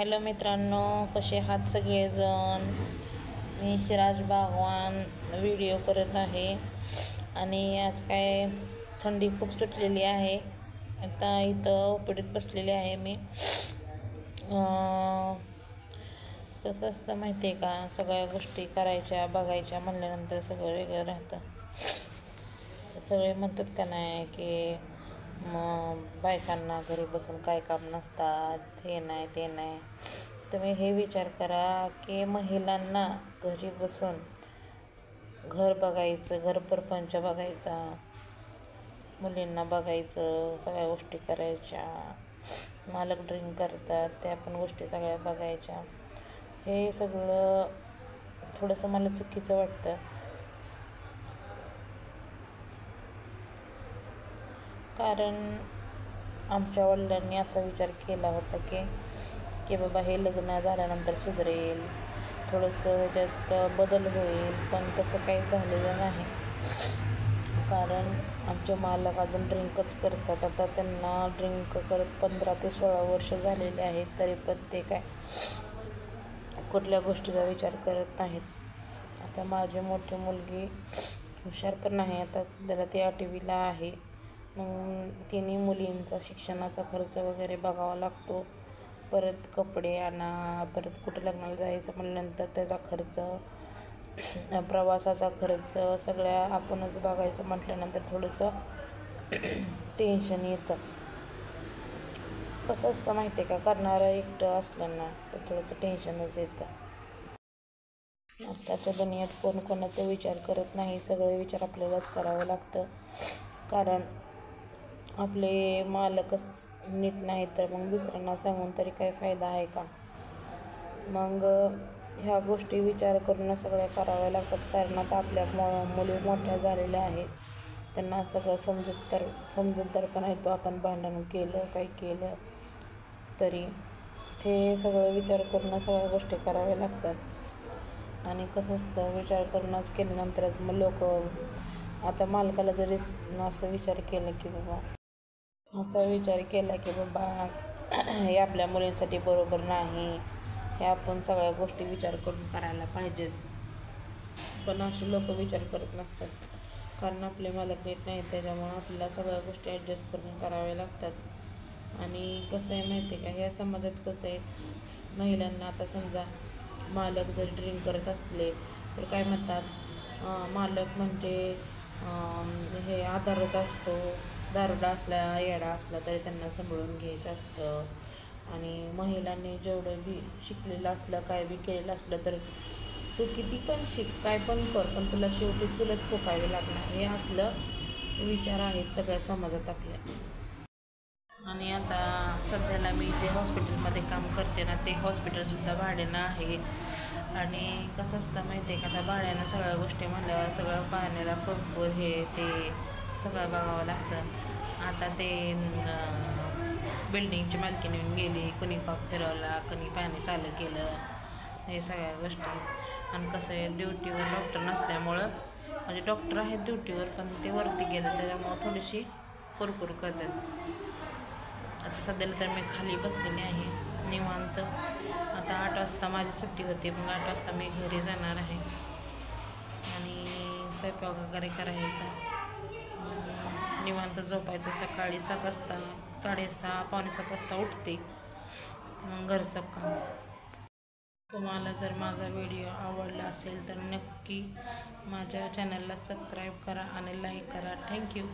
Hello मित्रांनो, कसे आहात सगळेजण। मी शिराज बागवान व्हिडिओ करत आहे आणि आज काय थंडी खूप सुटलेली आहे। आता इथं ओपडीत बसलेली आहे मी। कसं असतं माहिती आहे का, सगळ्या गोष्टी करायच्या बघायच्या म्हणल्यानंतर सगळं वेगळं राहतं। सगळे म्हणतात का नाही की बायकांना घरी बसून काय काम नसतात, हे नाही ते नाही। तुम्ही हे विचार करा की महिलांना घरी बसून घर बघायचं, घर परपंच बघायचा, मुलींना बघायचं, सगळ्या गोष्टी करायच्या, मालक ड्रिंक करतात त्या पण गोष्टी सगळ्या बघायच्या। हे सगळं थोडंसं मला चुकीचं वाटतं। कारण आमच्या वडिलांनी असा विचार केला होता की बाबा हे लग्न झाल्यानंतर सुधरेल, थोडंसं ह्याच्यात बदल होईल, पण तसं काही झालेलं नाही। कारण आमचे मालक अजून ड्रिंकच करतात। आता त्यांना ड्रिंक करत 15 ते 16 वर्ष झालेले आहेत, तरी पण ते काय कुठल्या गोष्टीचा विचार करत नाहीत। आता माझी मोठी मुलगी हुशार पण नाही, आता सध्याला ती 8वीला आहे। मग तिन्ही मुलींचा शिक्षणाचा खर्च वगैरे बघावा लागतो, परत कपडे आणा, परत कुठं लग्नाला जायचं म्हणल्यानंतर त्याचा खर्च, प्रवासाचा खर्च सगळ्या आपणच बघायचं म्हटल्यानंतर थोडंसं टेन्शन येतं। कसं असतं माहिती आहे का, करणारं एकटं असलं ना तर थोडंसं टेन्शनच येतं। आत्ताच्या दुनियेत कोण कोणाचा विचार करत नाही, सगळे विचार आपल्यालाच करावं लागतं। कारण आपले मालकच नीट नाही तर मग दुसऱ्यांना सांगून तरी काही फायदा आहे का। मग ह्या गोष्टी विचार करून सगळ्या कराव्या लागतात। कारण आता आपल्या मुली मोठ्या झालेल्या आहेत, त्यांना सगळं समजूतदारपणा येतो। आपण भांडण केलं, काही केलं तरी ते सगळं विचार करून सगळ्या गोष्टी कराव्या लागतात। आणि कसं असतं, विचार करूनच केल्यानंतरच मग लोक, आता मालकाला जरी असं विचार केला की बाबा हे आपल्या मुलींसाठी बरोबर नाही, हे आपण सगळ्या गोष्टी विचार करून करायला पाहिजेत, पण असे लोक विचार करत नसतात। कारण आपले मालक नीट नाहीत, त्याच्यामुळे आपल्याला सगळ्या गोष्टी ॲडजस्ट करून कराव्या लागतात। आणि कसं आहे माहिती आहे का, ह्या समाजात कसं आहे, महिलांना आता समजा मालक जर ड्रिंक करत असले तर काय म्हणतात, मालक म्हणजे हे आधारच असतो, दारुडा असला येडा असला तरी त्यांना सांभाळून घ्यायचं असतं। आणि महिलांनी जेवढं बी शिकलेलं असलं, काय बी केलेलं असलं तर तू किती पण शिक, काय पण कर, पण तुला शेवटी चुलच फुकावी लागणार, हे असलं विचार आहेत सगळ्या समाजात आपल्या। आणि आता सध्याला मी जे हॉस्पिटलमध्ये काम करते ना, ते हॉस्पिटलसुद्धा भाड्यानं आहे। आणि कसं असतं माहिती आहे का, आता भाड्यानं सगळ्या गोष्टी म्हणल्यावर सगळं पाण्याला भरपूर हे ते सगळं बघावं लागतं। आता ते बिल्डिंगची मालकीण येऊन गेली, कोणी कॉक फिरवला, कोणी पाणी चालू केलं, हे सगळ्या गोष्टी। आणि कसं आहे, ड्युटीवर डॉक्टर नसल्यामुळं, म्हणजे डॉक्टर आहेत ड्युटीवर पण ते वरती गेलं, त्याच्यामुळं थोडीशी कुरकुर करतात। आता सध्याला तर मी खाली बसलेली आहे निवांत। आता 8 वाजता माझी सुट्टी होते, मग 8 वाजता मी घरी जाणार आहे आणि स्वयंपाक वगैरे करायचा, निवांत झोपायचं। सकाळी 7 वाजता, 6:30 पावणे 7 वाजता उठते, मग घरचं काम। तुम्हाला जर माझा व्हिडिओ आवडला असेल तर नक्की माझ्या चॅनलला सबस्क्राईब करा आणि लाईक करा। थँक्यू।